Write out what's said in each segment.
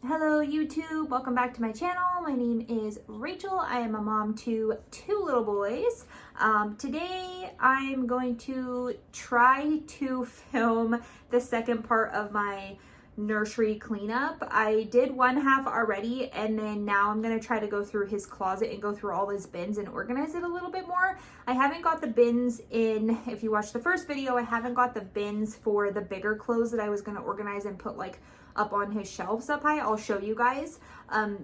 Hello YouTube, welcome back to my channel. My name is Rachel. I am a mom to two little boys. Today I'm going to try to film the second part of my nursery cleanup. I did one half already, and then now I'm going to try to go through his closet and go through all his bins and organize it a little bit more. I haven't got the bins in, if you watched the first video, I haven't got the bins for the bigger clothes that I was going to organize and put like up on his shelves up high. I'll show you guys.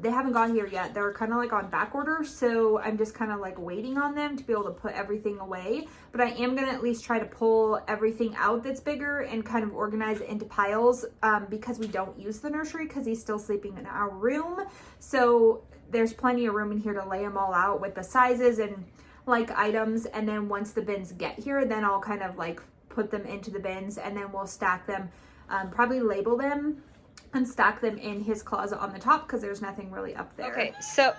They haven't got here yet. They're kind of like on back order, so I'm just kind of like waiting on them to be able to put everything away. But I am gonna at least try to pull everything out that's bigger and kind of organize it into piles, because we don't use the nursery because he's still sleeping in our room. So there's plenty of room in here to lay them all out with the sizes and like items. And then once the bins get here, then I'll kind of like put them into the bins, and then we'll stack them, probably label them and stack them in his closet on the top because there's nothing really up there. Okay, so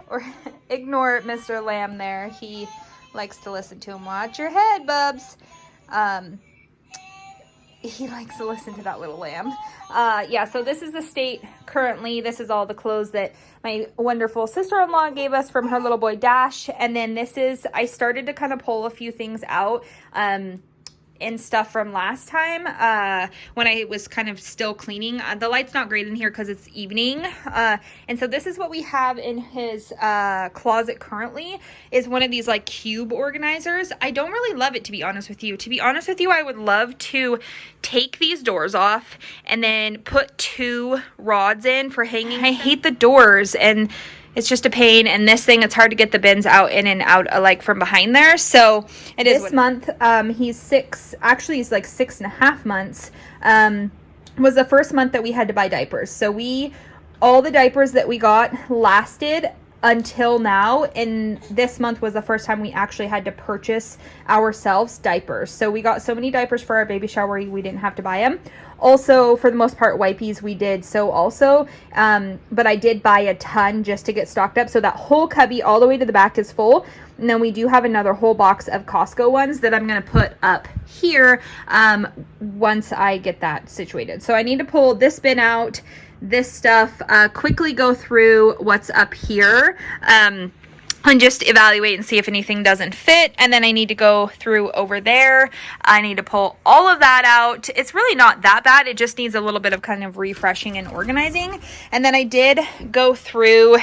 or ignore Mr. Lamb there. He likes to listen to him. Watch your head, Bubs. He likes to listen to that little lamb. Yeah, so this is the state currently. This is all the clothes that my wonderful sister-in-law gave us from her little boy Dash. And then this is, I started to kind of pull a few things out and stuff from last time when I was kind of still cleaning. The light's not great in here because it's evening. And so this is what we have in his closet currently, is one of these like cube organizers. I don't really love it, to be honest with you. To be honest with you, I would love to take these doors off and then put two rods in for hanging. I hate the doors, and it's just a pain. And this thing, it's hard to get the bins out in and out like from behind there. So it is. This month, he's he's like 6.5 months, was the first month that we had to buy diapers. So all the diapers that we got lasted until now, and this month was the first time we actually had to purchase ourselves diapers. So we got so many diapers for our baby shower, we didn't have to buy them. Also, for the most part, wipes we did so also, but I did buy a ton just to get stocked up. So that whole cubby all the way to the back is full. And then we do have another whole box of Costco ones that I'm going to put up here once I get that situated. So I need to pull this bin out, this stuff, quickly go through what's up here, and just evaluate and see if anything doesn't fit. And then I need to go through over there. I need to pull all of that out. It's really not that bad. It just needs a little bit of kind of refreshing and organizing. And then I did go through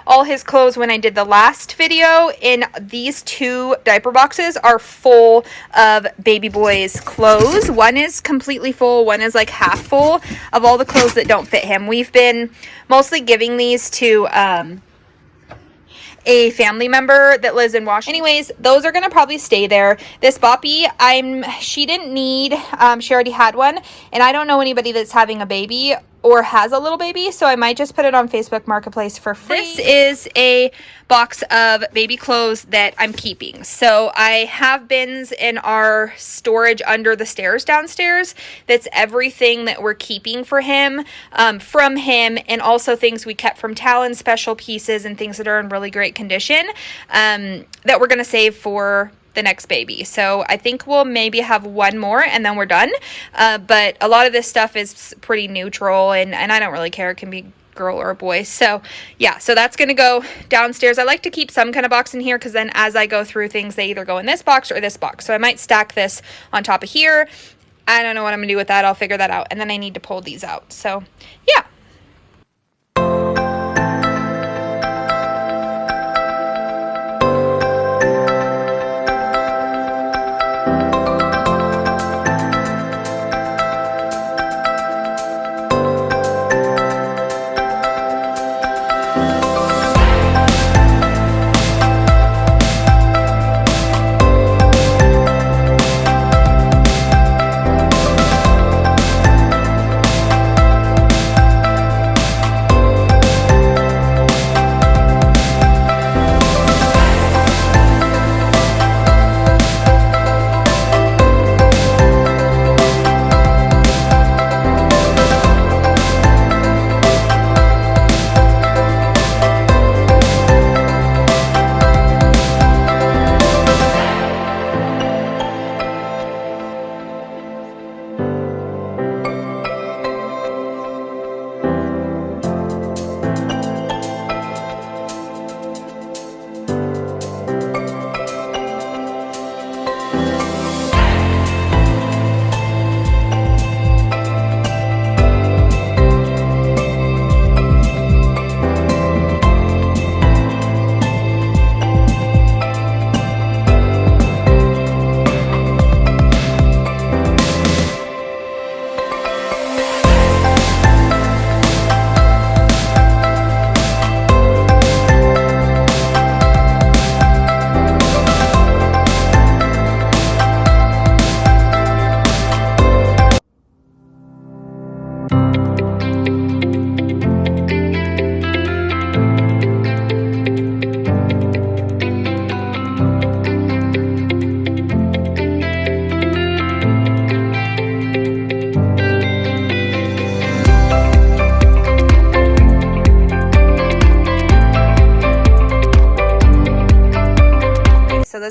all his clothes when I did the last video. In these two diaper boxes are full of baby boy's clothes. One is completely full. One is like half full of all the clothes that don't fit him. We've been mostly giving these to a family member that lives in Washington. Anyways, those are gonna probably stay there. This Boppy, she didn't need, she already had one, and I don't know anybody that's having a baby or has a little baby, so I might just put it on Facebook Marketplace for free. This is a box of baby clothes that I'm keeping. So I have bins in our storage under the stairs downstairs. That's everything that we're keeping for him, from him, and also things we kept from Talon, special pieces and things that are in really great condition, that we're gonna save for the next baby. So I think we'll maybe have one more and then we're done. But a lot of this stuff is pretty neutral, and I don't really care. It can be girl or a boy. So yeah, so that's going to go downstairs. I like to keep some kind of box in here because then as I go through things, they either go in this box or this box. So I might stack this on top of here. I don't know what I'm going to do with that. I'll figure that out. And then I need to pull these out. So yeah.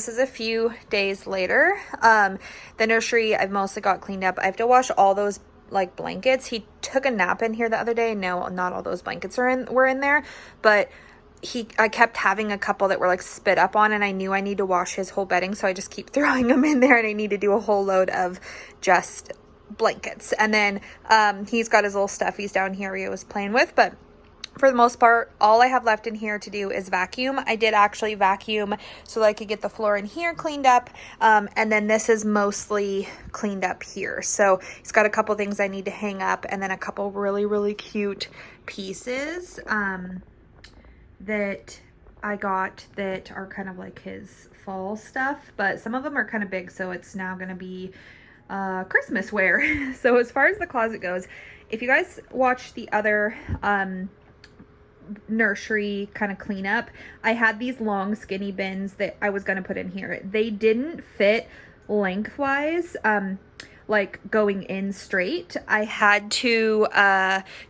this is a few days later. The nursery I've mostly got cleaned up. I have to wash all those like blankets. He took a nap in here the other day. No, not all those blankets were in there, but I kept having a couple that were like spit up on, and I knew I need to wash his whole bedding, so I just keep throwing them in there, and I need to do a whole load of just blankets. And then he's got his little stuffies down here he was playing with, but for the most part, all I have left in here to do is vacuum. I did actually vacuum so that I could get the floor in here cleaned up. And then this is mostly cleaned up here. So he's got a couple things I need to hang up, and then a couple really, really cute pieces that I got that are kind of like his fall stuff. But some of them are kind of big, so it's now going to be Christmas wear. So as far as the closet goes, if you guys watch the other nursery kind of cleanup, I had these long skinny bins that I was going to put in here. They didn't fit lengthwise, like going in straight. I had to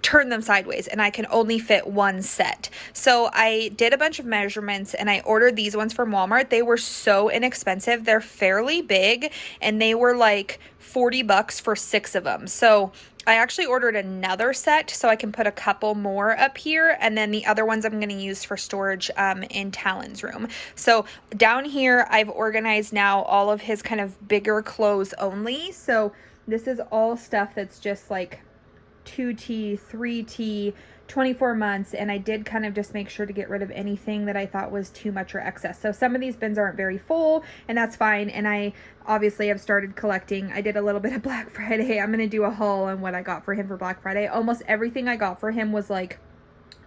turn them sideways, and I can only fit one set. So I did a bunch of measurements, and I ordered these ones from Walmart. They were so inexpensive. They're fairly big, and they were like $40 for 6 of them. So I actually ordered another set so I can put a couple more up here, and then the other ones I'm going to use for storage in Talon's room. So down here, I've organized now all of his kind of bigger clothes only. So this is all stuff that's just like 2T, 3T, 24 months, and I did kind of just make sure to get rid of anything that I thought was too much or excess. So some of these bins aren't very full, and that's fine. And I obviously have started collecting. I did a little bit of Black Friday. I'm going to do a haul on what I got for him for Black Friday. Almost everything I got for him was like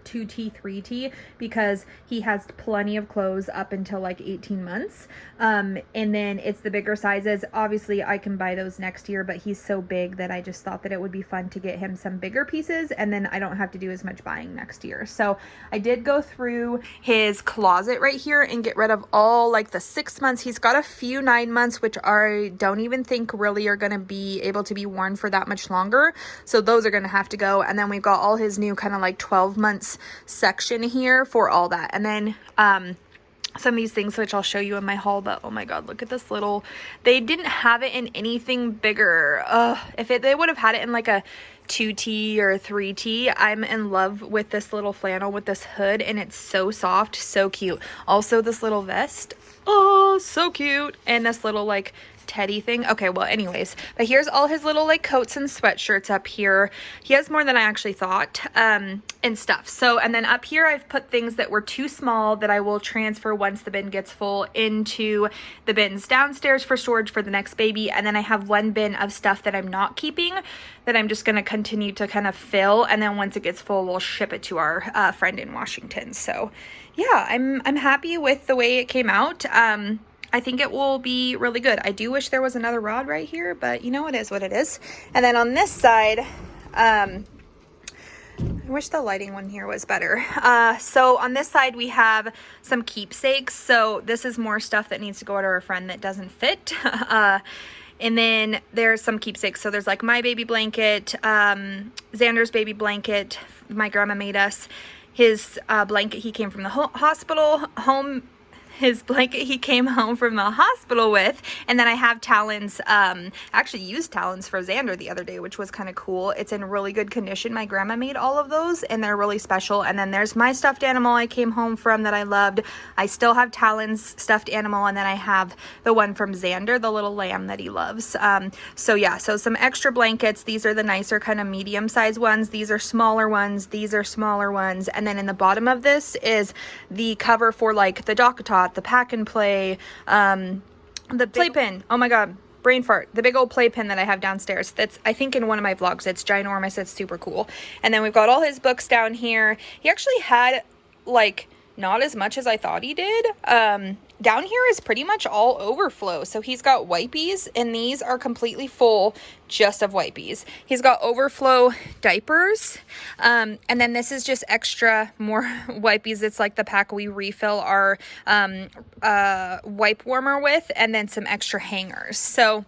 2T, 3T, because he has plenty of clothes up until like 18 months. And then it's the bigger sizes. Obviously I can buy those next year, but he's so big that I just thought that it would be fun to get him some bigger pieces, and then I don't have to do as much buying next year. So I did go through his closet right here and get rid of all like the 6 months. He's got a few 9 months, which I don't even think really are going to be able to be worn for that much longer. So those are going to have to go. And then we've got all his new kind of like 12 months section here for all that. And then some of these things which I'll show you in my haul, but oh my god, look at this little, they didn't have it in anything bigger. They would have had it in like a 2T or 3T. I'm in love with this little flannel with this hood, and it's so soft, so cute. Also this little vest, oh so cute, and this little like teddy thing. Okay, well anyways, but here's all his little like coats and sweatshirts up here. He has more than I actually thought and stuff. So, and then up here I've put things that were too small that I will transfer once the bin gets full into the bins downstairs for storage for the next baby. And then I have one bin of stuff that I'm not keeping that I'm just going to continue to kind of fill, and then once it gets full we'll ship it to our friend in Washington. So yeah, I'm happy with the way it came out. I think it will be really good. I do wish there was another rod right here, but you know, it is what it is. And then on this side, I wish the lighting one here was better. So on this side, we have some keepsakes. So this is more stuff that needs to go to our friend that doesn't fit. And then there's some keepsakes. So there's like my baby blanket, Xander's baby blanket, my grandma made us. His blanket he came from the hospital home. His blanket he came home from the hospital with. And then I have Talon's, actually used Talon's for Xander the other day, which was kind of cool. It's in really good condition. My grandma made all of those, and they're really special. And then there's my stuffed animal I came home from that I loved. I still have Talon's stuffed animal, and then I have the one from Xander, the little lamb that he loves. So yeah, so some extra blankets. These are the nicer kind of medium-sized ones. These are smaller ones. These are smaller ones. And then in the bottom of this is the cover for like the DockATot, the pack and play, the playpen. Oh my god, brain fart. The big old playpen that I have downstairs. That's, I think in one of my vlogs. It's ginormous. It's super cool. And then we've got all his books down here. He actually had like not as much as I thought he did. Down here is pretty much all overflow. So he's got wipies, and these are completely full just of wipies. He's got overflow diapers. And then this is just extra more wipies. It's like the pack we refill our wipe warmer with, and then some extra hangers. So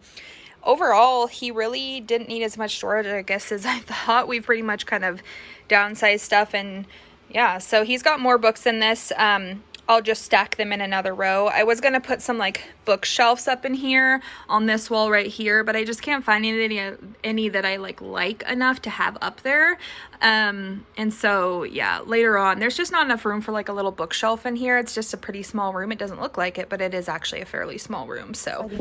overall, he really didn't need as much storage, I guess, as I thought. We've pretty much kind of downsized stuff, and yeah, so he's got more books in this. I'll just stack them in another row. I was gonna put some like bookshelves up in here on this wall right here, but I just can't find any that I like enough to have up there. And so yeah, later on, there's just not enough room for like a little bookshelf in here. It's just a pretty small room. It doesn't look like it, but it is actually a fairly small room. So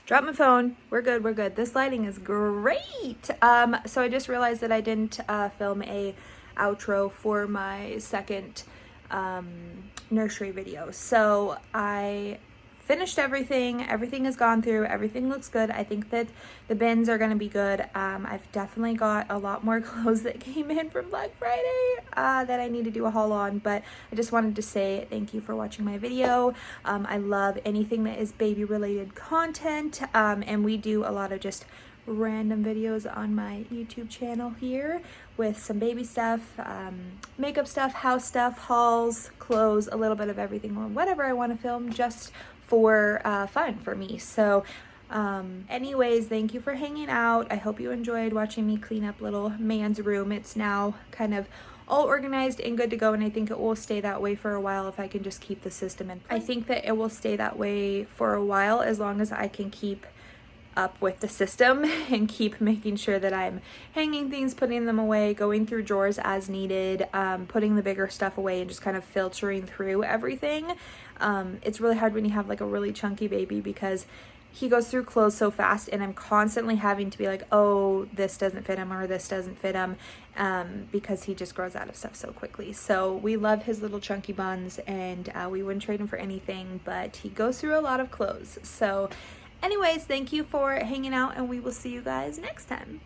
drop my phone. We're good. We're good. This lighting is great. So I just realized that I didn't film a outro for my second nursery video. So I finished everything. Everything has gone through. Everything looks good. I think that the bins are going to be good. I've definitely got a lot more clothes that came in from Black Friday that I need to do a haul on, but I just wanted to say thank you for watching my video. I love anything that is baby related content, and we do a lot of just random videos on my YouTube channel here with some baby stuff, makeup stuff, house stuff, hauls, clothes, a little bit of everything, or whatever I want to film just for fun for me. So anyways, thank you for hanging out. I hope you enjoyed watching me clean up little man's room. It's now kind of all organized and good to go, and I think it will stay that way for a while if I can just keep the system in place. I think that it will stay that way for a while as long as I can keep up with the system and keep making sure that I'm hanging things, putting them away, going through drawers as needed, putting the bigger stuff away, and just kind of filtering through everything. It's really hard when you have like a really chunky baby because he goes through clothes so fast, and I'm constantly having to be like, oh, this doesn't fit him or this doesn't fit him, because he just grows out of stuff so quickly. So we love his little chunky buns, and we wouldn't trade him for anything, but he goes through a lot of clothes. So anyways, thank you for hanging out, and we will see you guys next time.